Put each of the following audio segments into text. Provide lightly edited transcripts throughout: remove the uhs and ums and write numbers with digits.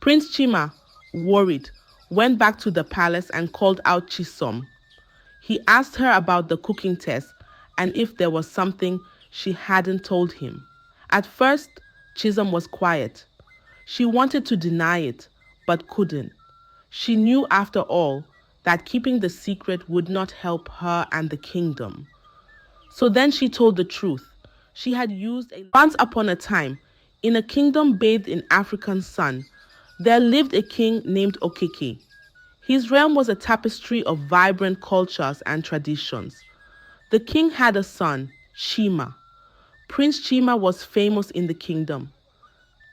Prince Chima, worried, went back to the palace and called out Chisom. He asked her about the cooking test and if there was something she hadn't told him. At first, Chisom was quiet. She wanted to deny it, but couldn't. She knew, after all, that keeping the secret would not help her and the kingdom. So then she told the truth. She had used a... Once upon a time, in a kingdom bathed in African sun, there lived a king named Okeke. His realm was a tapestry of vibrant cultures and traditions. The king had a son, Chima. Prince Chima was famous in the kingdom.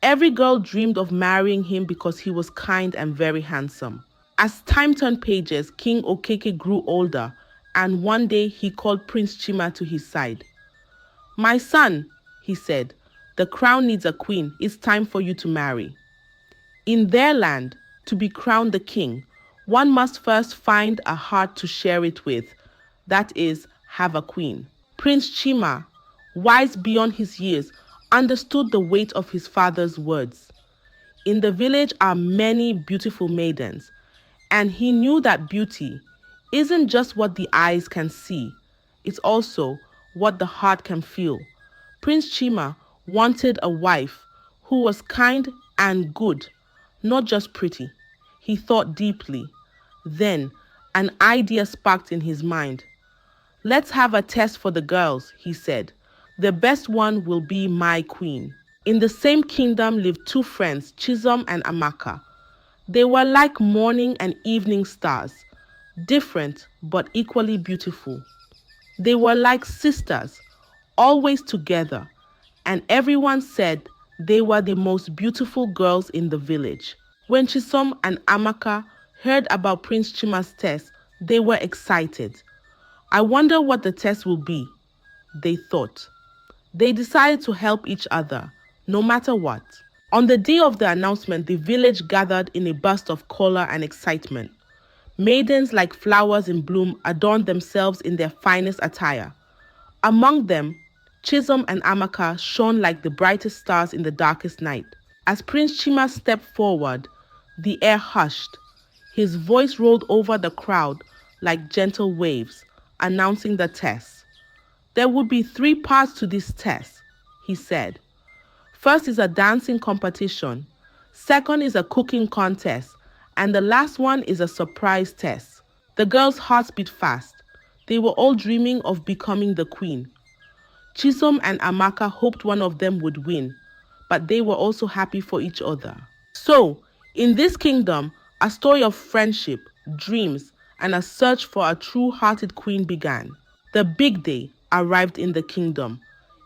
Every girl dreamed of marrying him because he was kind and very handsome. As time turned pages, King Okeke grew older, and one day he called Prince Chima to his side. "My son," he said, "the crown needs a queen. It's time for you to marry." In their land, to be crowned the king, one must first find a heart to share it with, that is, have a queen. Prince Chima, wise beyond his years, understood the weight of his father's words. In the village are many beautiful maidens, and he knew that beauty isn't just what the eyes can see, it's also what the heart can feel. Prince Chima wanted a wife who was kind and good, not just pretty. He thought deeply. Then an idea sparked in his mind. "Let's have a test for the girls," he said. "The best one will be my queen." In the same kingdom lived two friends, Chisom and Amaka. They were like morning and evening stars, different but equally beautiful. They were like sisters, always together, and everyone said they were the most beautiful girls in the village. When Chisom and Amaka heard about Prince Chima's test, they were excited. "I wonder what the test will be," they thought. They decided to help each other, no matter what. On the day of the announcement, the village gathered in a burst of color and excitement. Maidens like flowers in bloom adorned themselves in their finest attire. Among them, Chisom and Amaka shone like the brightest stars in the darkest night. As Prince Chima stepped forward, the air hushed. His voice rolled over the crowd like gentle waves, announcing the test. "There would be 3 parts to this test," he said. "First is a dancing competition, second is a cooking contest, and the last one is a surprise test." The girls' hearts beat fast. They were all dreaming of becoming the queen. Chisom and Amaka hoped one of them would win, but they were also happy for each other. So, in this kingdom, a story of friendship, dreams, and a search for a true-hearted queen began. The big day arrived in the kingdom.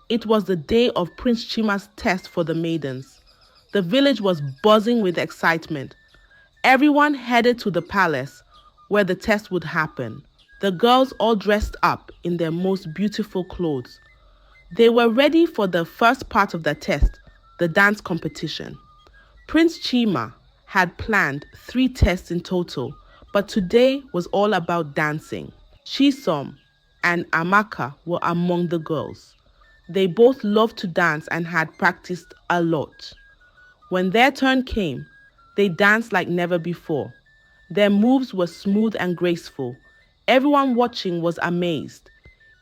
It was the day of Prince Chima's test for the maidens. The village was buzzing with excitement. Everyone headed to the palace where the test would happen. The girls all dressed up in their most beautiful clothes. They were ready for the first part of the test, the dance competition. Prince Chima had planned 3 tests in total, but today was all about dancing. Chisom and Amaka were among the girls. They both loved to dance and had practiced a lot. When their turn came, they danced like never before. Their moves were smooth and graceful. Everyone watching was amazed.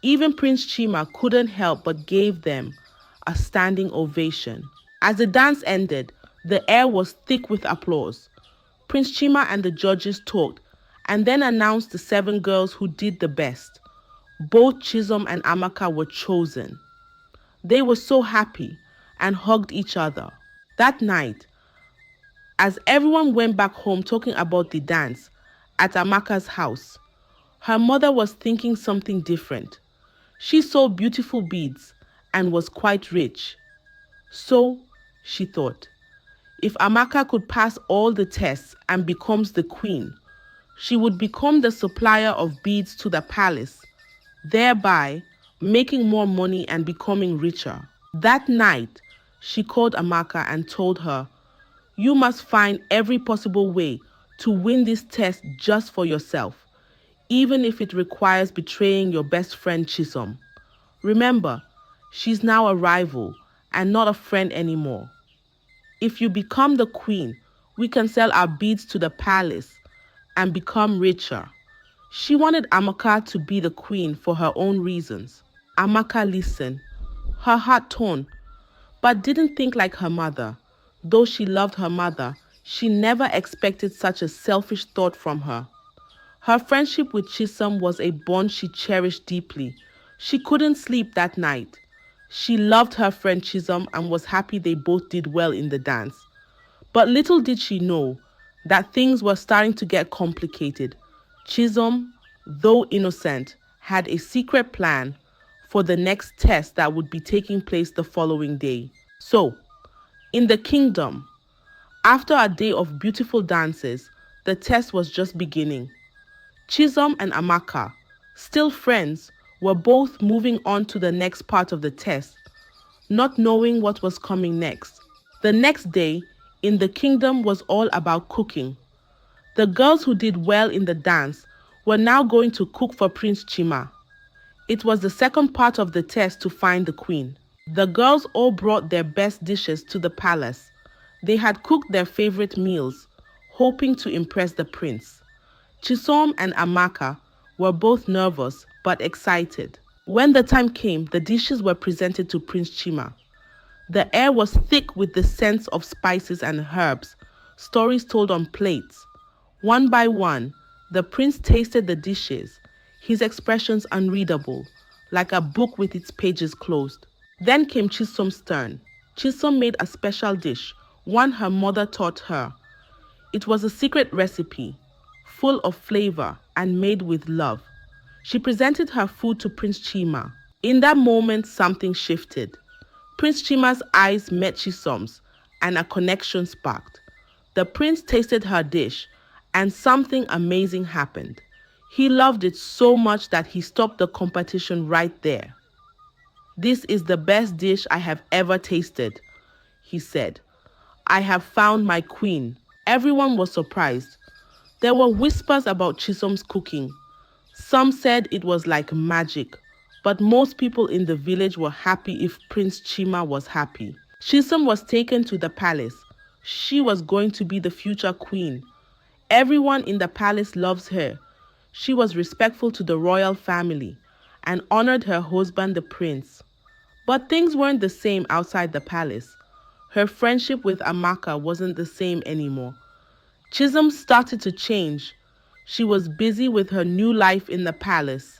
Even Prince Chima couldn't help but gave them a standing ovation. As the dance ended, the air was thick with applause. Prince Chima and the judges talked and then announced the 7 girls who did the best. Both Chisom and Amaka were chosen. They were so happy and hugged each other. That night, as everyone went back home talking about the dance at Amaka's house, her mother was thinking something different. She saw beautiful beads and was quite rich. So, she thought, if Amaka could pass all the tests and becomes the queen, she would become the supplier of beads to the palace, thereby making more money and becoming richer. That night, she called Amaka and told her, "You must find every possible way to win this test just for yourself, even if it requires betraying your best friend Chisom. Remember, she's now a rival and not a friend anymore. If you become the queen, We can sell our beads to the palace and become richer. She wanted Amaka to be the queen for her own reasons. Amaka listened, her heart torn, but didn't think like her mother. Though she loved her mother, she never expected such a selfish thought from her. Her friendship with Chisom was a bond she cherished deeply. She couldn't sleep that night. She loved her friend Chisom and was happy they both did well in the dance. But little did she know that things were starting to get complicated. Chisom, though innocent, had a secret plan for the next test that would be taking place the following day. So, in the kingdom, after a day of beautiful dances, the test was just beginning. Chisom and Amaka, still friends, were both moving on to the next part of the test, not knowing what was coming next. The next day, in the kingdom was all about cooking. The girls who did well in the dance were now going to cook for Prince Chima. It was the second part of the test to find the queen. The girls all brought their best dishes to the palace. They had cooked their favorite meals, hoping to impress the prince. Chisom and Amaka were both nervous but excited. When the time came, the dishes were presented to Prince Chima. The air was thick with the scents of spices and herbs, stories told on plates. One by one, the prince tasted the dishes, his expressions unreadable, like a book with its pages closed. Then came Chisom's turn. Chisom made a special dish, one her mother taught her. It was a secret recipe, full of flavor and made with love. She presented her food to Prince Chima. In that moment, something shifted. Prince Chima's eyes met Chisom's, and a connection sparked. The prince tasted her dish, and something amazing happened. He loved it so much that he stopped the competition right there. "This is the best dish I have ever tasted," he said. "I have found my queen." Everyone was surprised. There were whispers about Chisom's cooking. Some said it was like magic, but most people in the village were happy if Prince Chima was happy. Chisom was taken to the palace. She was going to be the future queen. Everyone in the palace loves her. She was respectful to the royal family and honored her husband, the prince. But things weren't the same outside the palace. Her friendship with Amaka wasn't the same anymore. Chisom started to change. She was busy with her new life in the palace,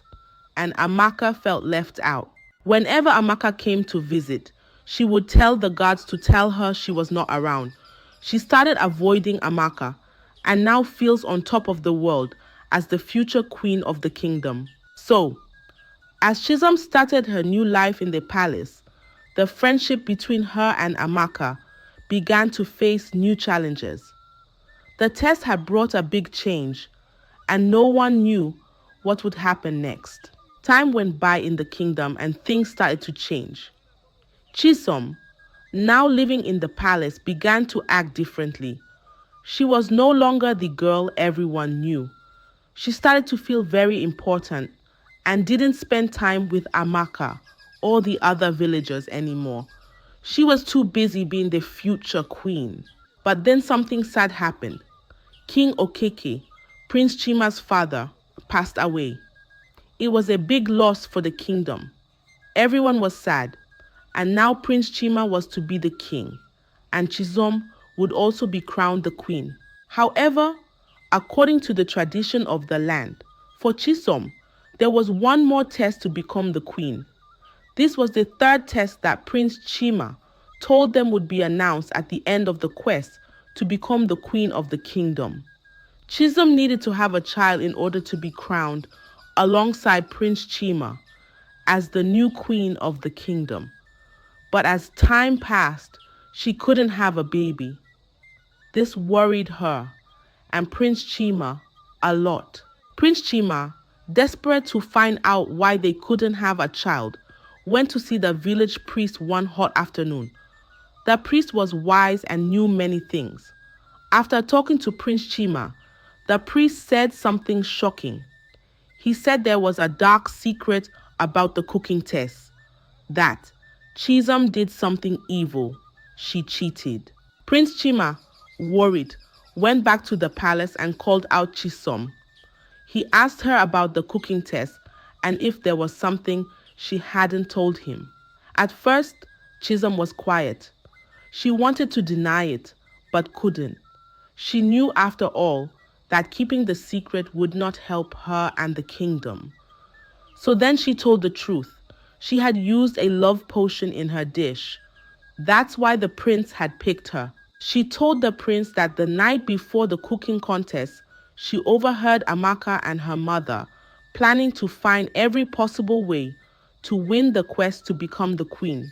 and Amaka felt left out. Whenever Amaka came to visit, she would tell the guards to tell her she was not around. She started avoiding Amaka and now feels on top of the world as the future queen of the kingdom. So, as Chisom started her new life in the palace, the friendship between her and Amaka began to face new challenges. The test had brought a big change, and no one knew what would happen next. Time went by in the kingdom and things started to change. Chisom, now living in the palace, began to act differently. She was no longer the girl everyone knew. She started to feel very important and didn't spend time with Amaka or the other villagers anymore. She was too busy being the future queen. But then something sad happened. King Okeke, Prince Chima's father, passed away. It was a big loss for the kingdom. Everyone was sad, and now Prince Chima was to be the king, and Chisom would also be crowned the queen. However, according to the tradition of the land, for Chisom, there was one more test to become the queen. This was the third test that Prince Chima told them would be announced at the end of the quest to become the queen of the kingdom. Chisom needed to have a child in order to be crowned alongside Prince Chima as the new queen of the kingdom. But as time passed, she couldn't have a baby. This worried her and Prince Chima a lot. Prince Chima, desperate to find out why they couldn't have a child, went to see the village priest one hot afternoon. The priest was wise and knew many things. After talking to Prince Chima, the priest said something shocking. He said there was a dark secret about the cooking test, that Chisom did something evil. She cheated. Prince Chima, worried, went back to the palace and called out Chisom. He asked her about the cooking test and if there was something she hadn't told him. At first, Chisom was quiet. She wanted to deny it, but couldn't. She knew, after all, that keeping the secret would not help her and the kingdom. So then she told the truth. She had used a love potion in her dish. That's why the prince had picked her. She told the prince that the night before the cooking contest, she overheard Amaka and her mother planning to find every possible way to win the quest to become the queen.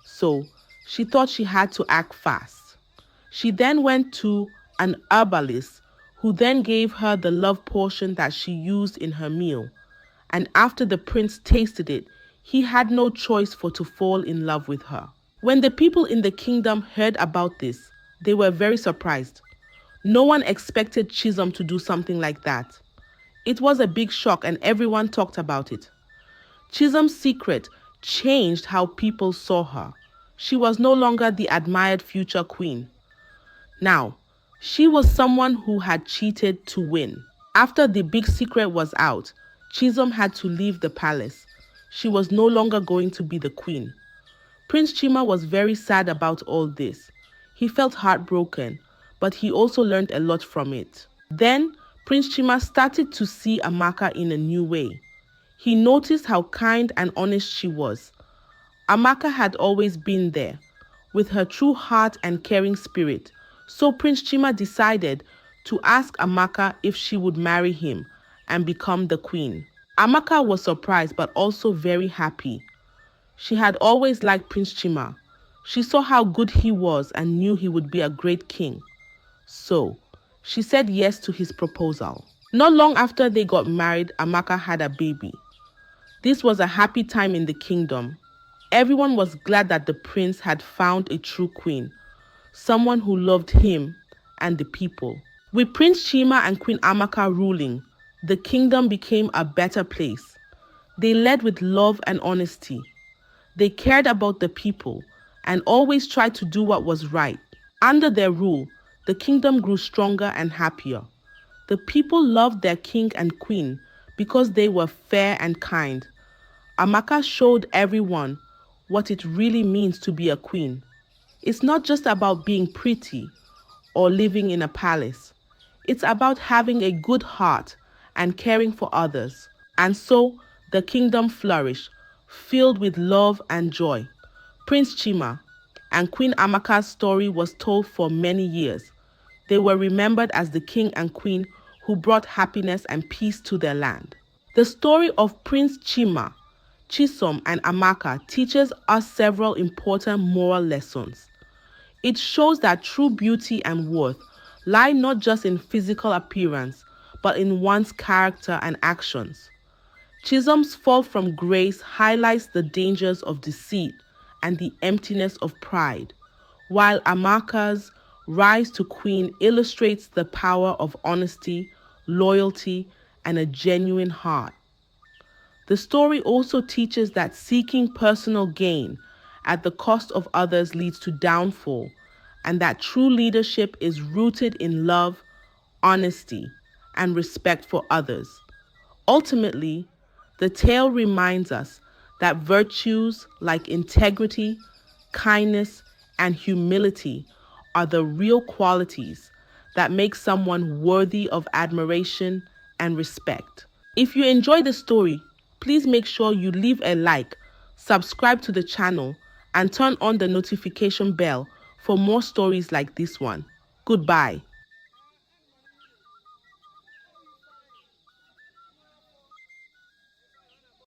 So she thought she had to act fast. She then went to an herbalist who then gave her the love potion that she used in her meal. And after the prince tasted it, he had no choice but to fall in love with her. When the people in the kingdom heard about this, they were very surprised. No one expected Chisom to do something like that. It was a big shock and everyone talked about it. Chisom's secret changed how people saw her. She was no longer the admired future queen. Now, she was someone who had cheated to win. After the big secret was out, Chisom had to leave the palace. She was no longer going to be the queen. Prince Chima was very sad about all this. He felt heartbroken, but he also learned a lot from it. Then, Prince Chima started to see Amaka in a new way. He noticed how kind and honest she was. Amaka had always been there, with her true heart and caring spirit. So Prince Chima decided to ask Amaka if she would marry him and become the queen. Amaka was surprised but also very happy. She had always liked Prince Chima. She saw how good he was and knew he would be a great king. So, she said yes to his proposal. Not long after they got married, Amaka had a baby. This was a happy time in the kingdom. Everyone was glad that the prince had found a true queen, someone who loved him and the people. With Prince Chima and Queen Amaka ruling, the kingdom became a better place. They led with love and honesty. They cared about the people and always tried to do what was right. Under their rule, the kingdom grew stronger and happier. The people loved their king and queen because they were fair and kind. Amaka showed everyone what it really means to be a queen. It's not just about being pretty or living in a palace. It's about having a good heart and caring for others. And so, the kingdom flourished, filled with love and joy. Prince Chima and Queen Amaka's story was told for many years. They were remembered as the king and queen who brought happiness and peace to their land. The story of Prince Chima, Chisom, and Amaka teaches us several important moral lessons. It shows that true beauty and worth lie not just in physical appearance, but in one's character and actions. Chisom's fall from grace highlights the dangers of deceit and the emptiness of pride, while Amaka's rise to queen illustrates the power of honesty, loyalty, and a genuine heart. The story also teaches that seeking personal gain at the cost of others leads to downfall, and that true leadership is rooted in love, honesty, and respect for others. Ultimately, the tale reminds us that virtues like integrity, kindness, and humility are the real qualities that make someone worthy of admiration and respect. If you enjoy the story, please make sure you leave a like, subscribe to the channel, and turn on the notification bell for more stories like this one. Goodbye.